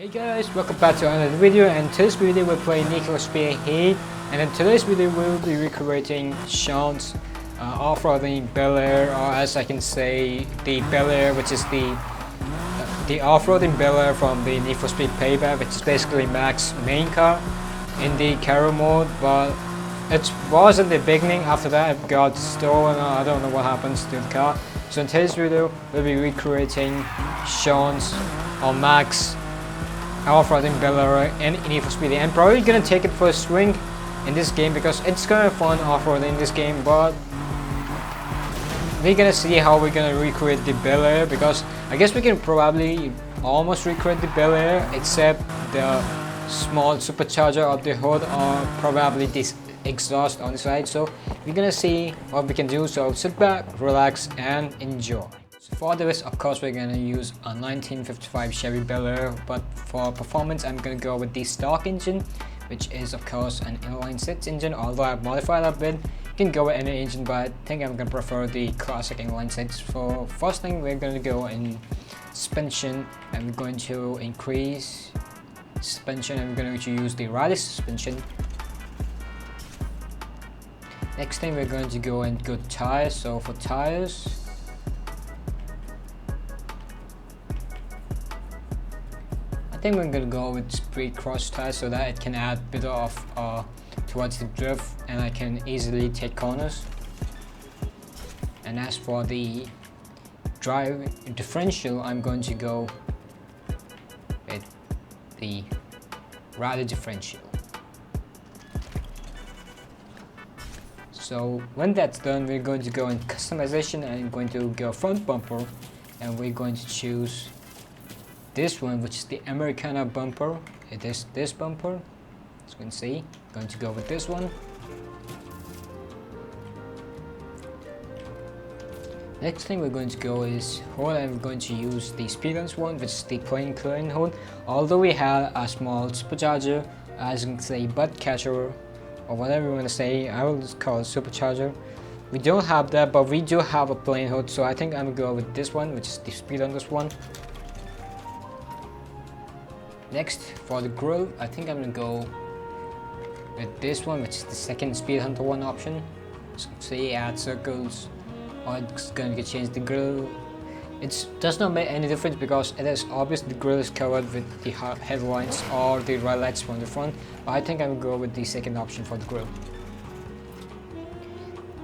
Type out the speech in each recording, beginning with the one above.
Hey guys, welcome back to another video, and today's video we're playing Need for Speed Heat, and in today's video we'll be recreating Sean's off-roading Bel Air, or as I can say, the Bel Air, which is the off-roading Bel Air from the Need for Speed Payback, which is basically Mac's main car in the career mode, but it was in the beginning. After that it got stolen. I don't know what happens to the car. So in today's video we'll be recreating Sean's or Mac's off-roading Bel Air and Need for Speed, and probably gonna take it for a swing in this game because it's kind of fun off-roading in this game. But we're gonna see how we're gonna recreate the Bel Air, because I guess we can probably almost recreate the Bel Air, except the small supercharger of the hood or probably this exhaust on the side. So we're gonna see what we can do, so sit back, relax and enjoy. So for this, of course, we're gonna use a 1955 Chevy Bel Air, but for performance I'm gonna go with the stock engine, which is of course an inline six engine, although I've modified a bit. You can go with any engine, but I think I'm gonna prefer the classic inline six. For first thing, we're gonna go in suspension, and we're going to increase suspension, and we're going to use the radius suspension. Next thing, we're going to go in good tires. So for tires, I think we're going to go with Speed Cross tires, so that it can add a bit of towards the drift, and I can easily take corners. And as for the drive differential, I'm going to go with the radial differential. So when that's done, we're going to go in customization, and I'm going to go front bumper, and we're going to choose this one, which is the Americana bumper. It is this bumper, as you can see. Going to go with this one. Next thing we're going to go is hood, and we're going to use the Speedless one, which is the plain clean hood. Although we had a small supercharger, as you can say, butt catcher, or whatever you want to say, I will just call it supercharger. We don't have that, but we do have a plain hood, so I think I'm gonna go with this one, which is the Speedless one. Next, for the grille, I think I'm gonna go with this one, which is the second Speed Hunter one option. So say add circles, or it's going to change the grille. It does not make any difference because it is obvious the grille is covered with the headlights or the red lights from the front, but I think I will go with the second option for the grille.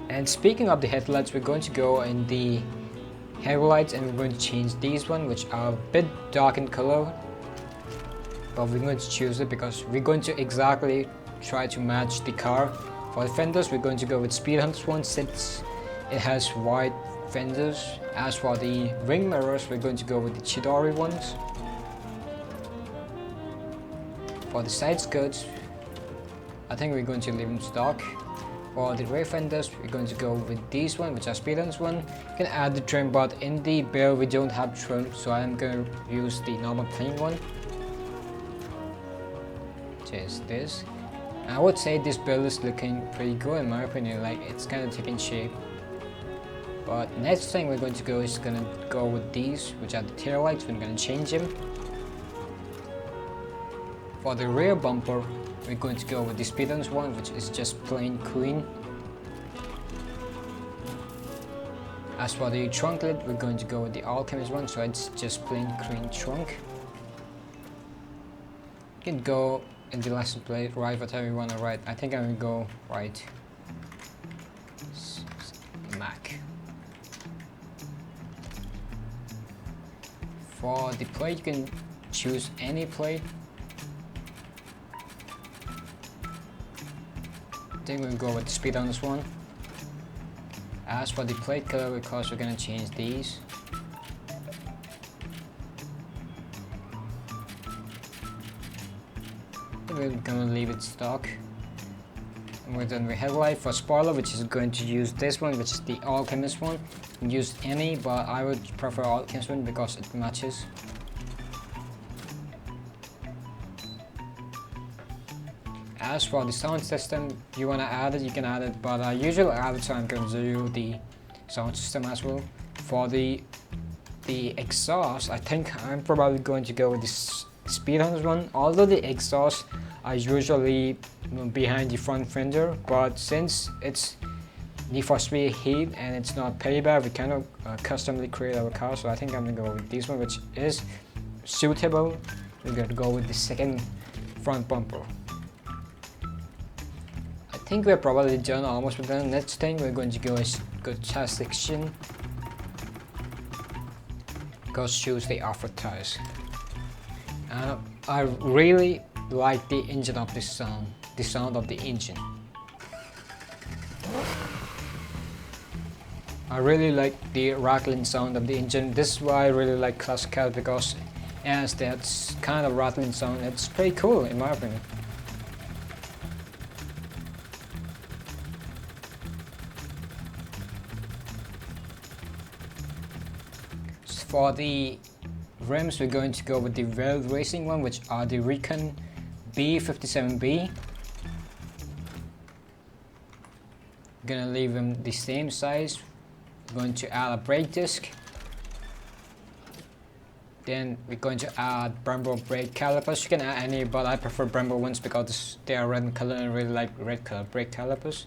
And speaking of the headlights, we're going to go in the headlights, and we're going to change these one, which are a bit dark in color, but we're going to choose it because we're going to exactly try to match the car. For the fenders, we're going to go with Speed Hunter's one, since it has white fenders. As for the ring mirrors, we're going to go with the Chidori ones. For the side skirts, I think we're going to leave them stock. For the rear fenders, we're going to go with these one, which are Speedless one. You can add the trim, but in the build we don't have trim, so I'm going to use the normal plain one, which is this. I would say this build is looking pretty good in my opinion, like it's kind of taking shape. But next thing we're going to go is gonna go with these, which are the tail lights. We're gonna change them. For the rear bumper, we're going to go with the Speedless one, which is just plain green. As for the trunk lid, we're going to go with the Alchemist one, so it's just plain green trunk. You can go in the license plate, right, whatever you want to write. I think I'm gonna go right. Mac. For the plate, you can choose any plate. I think we'll go with the speed on this one. As for the plate color, because we're gonna change these. We're gonna leave it stock. And we're done with headlight. For spoiler, which is going to use this one, which is the Alchemist one. You can use any, but I would prefer Alchemist one because it matches. As for the sound system, you wanna add it, you can add it, but I usually add it, so I'm going to do the sound system as well. For the exhaust, I think I'm probably going to go with this speed on this one, although the exhausts are usually behind the front fender, but since it's Need for Speed Heat and it's not Payback, we cannot customly create our car, so I think I'm gonna go with this one, which is suitable. We're gonna go with the second front bumper. I think we're probably done, almost with the next thing. We're going to go is tire section. Go choose the off-road tires. I really like the engine of this sound, the sound of the engine. I really like the rattling sound of the engine. This is why I really like classic cars, because it has that kind of rattling sound. It's pretty cool in my opinion. For the rims, we're going to go with the real racing one, which are the Recon B57B. Gonna leave them the same size. We're going to add a brake disc. Then we're going to add Brembo brake calipers. You can add any, but I prefer Brembo ones because they are red in color and I really like red color brake calipers.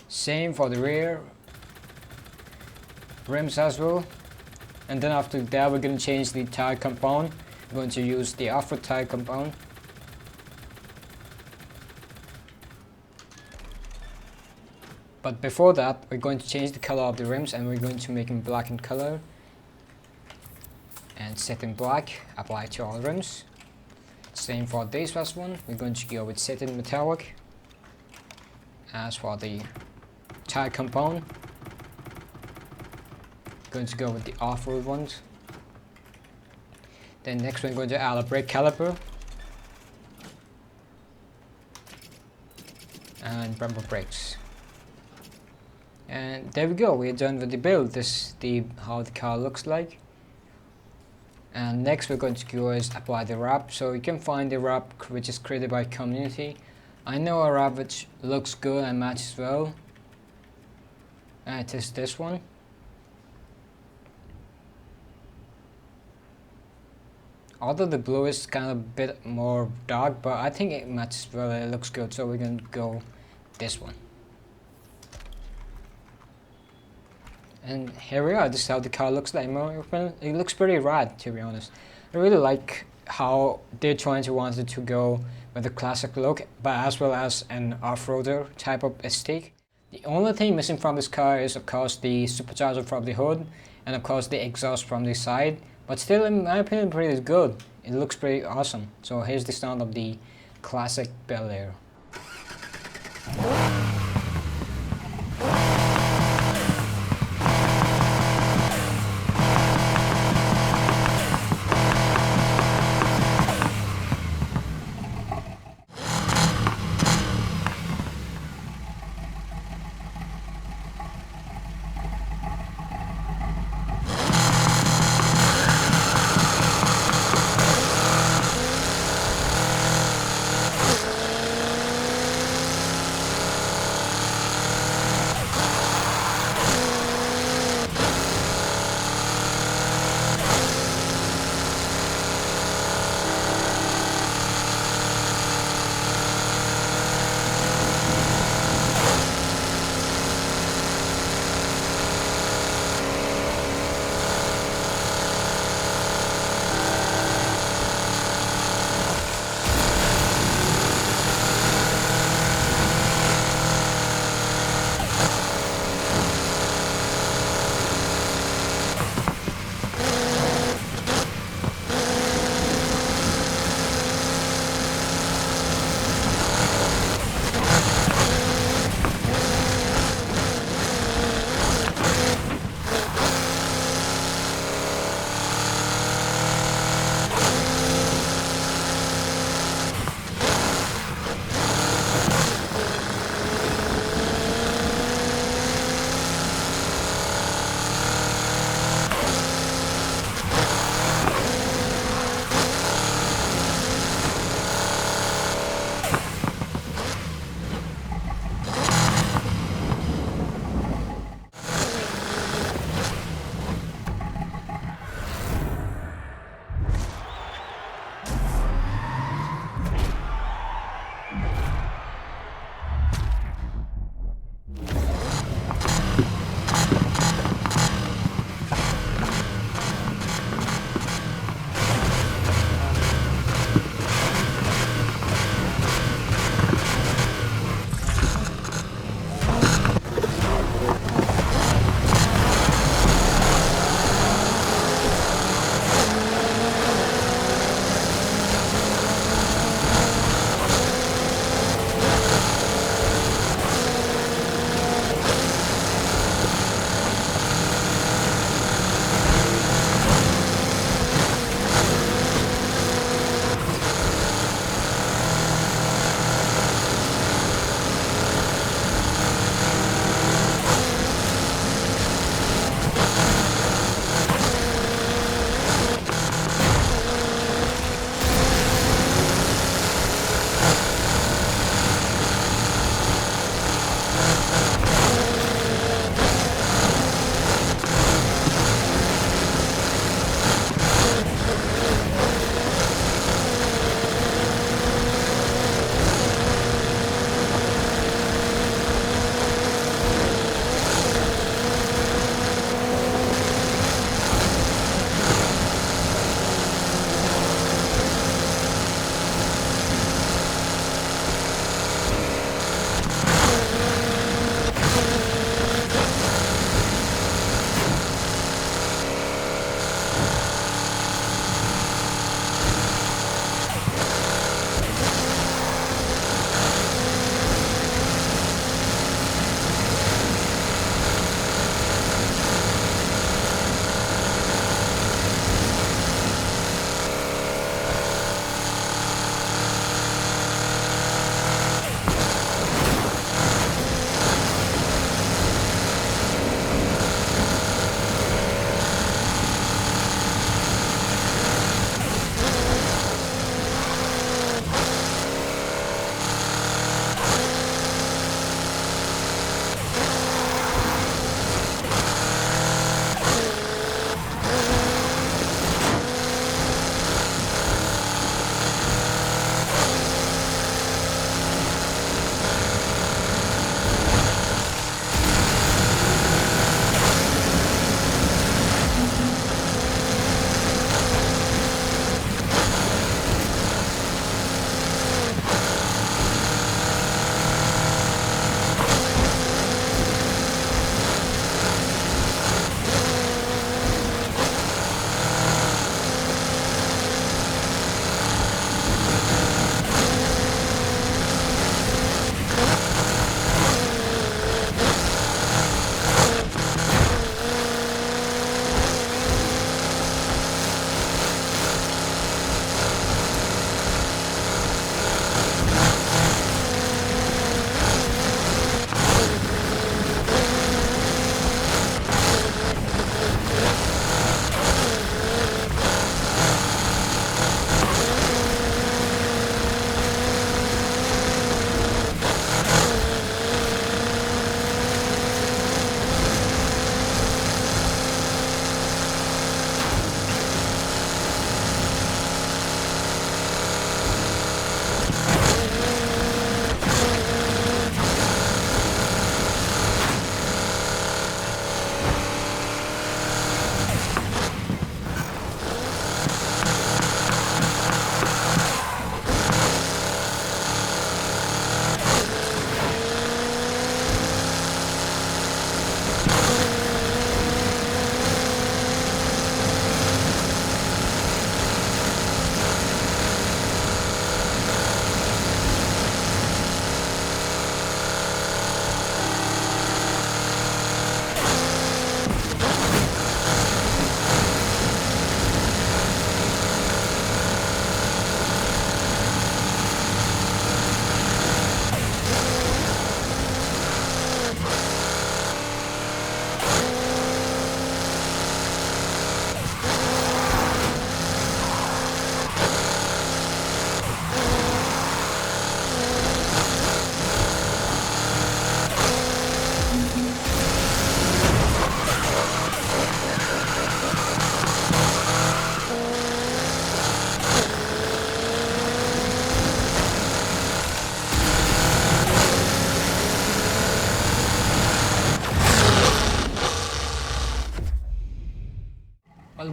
Same for the rear rims as well. And then after that, we're going to change the tire compound. We're going to use the off-road tire compound. But before that, we're going to change the color of the rims and we're going to make them black in color. And set in black, apply to all rims. Same for this first one, we're going to go with set in metallic. As for the tire compound, going to go with the off-road ones. Then next we're going to add a brake caliper and Brembo brakes. And there we go, we're done with the build. This is how the car looks like. And next we're going to go is apply the wrap. So you can find the wrap which is created by community. I know a wrap which looks good and matches well, and it is this one. Although the blue is kind of a bit more dark, but I think it matches well, it looks good, so we're going to go this one. And here we are, this is how the car looks like. In my opinion, it looks pretty rad, to be honest. I really like how they're trying to want it to go with a classic look, but as well as an off-roader type of aesthetic. The only thing missing from this car is of course the supercharger from the hood, and of course the exhaust from the side. But still, in my opinion, pretty good. It looks pretty awesome. So here's the sound of the classic Bel Air.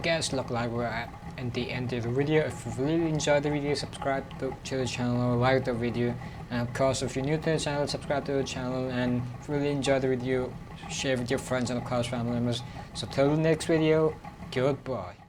guess look like we're at the end of the video. If you really enjoyed the video, subscribe to the channel, like the video, and of course if you're new to the channel, subscribe to the channel, and if you really enjoyed the video, share with your friends and of course family members. So till the next video, goodbye.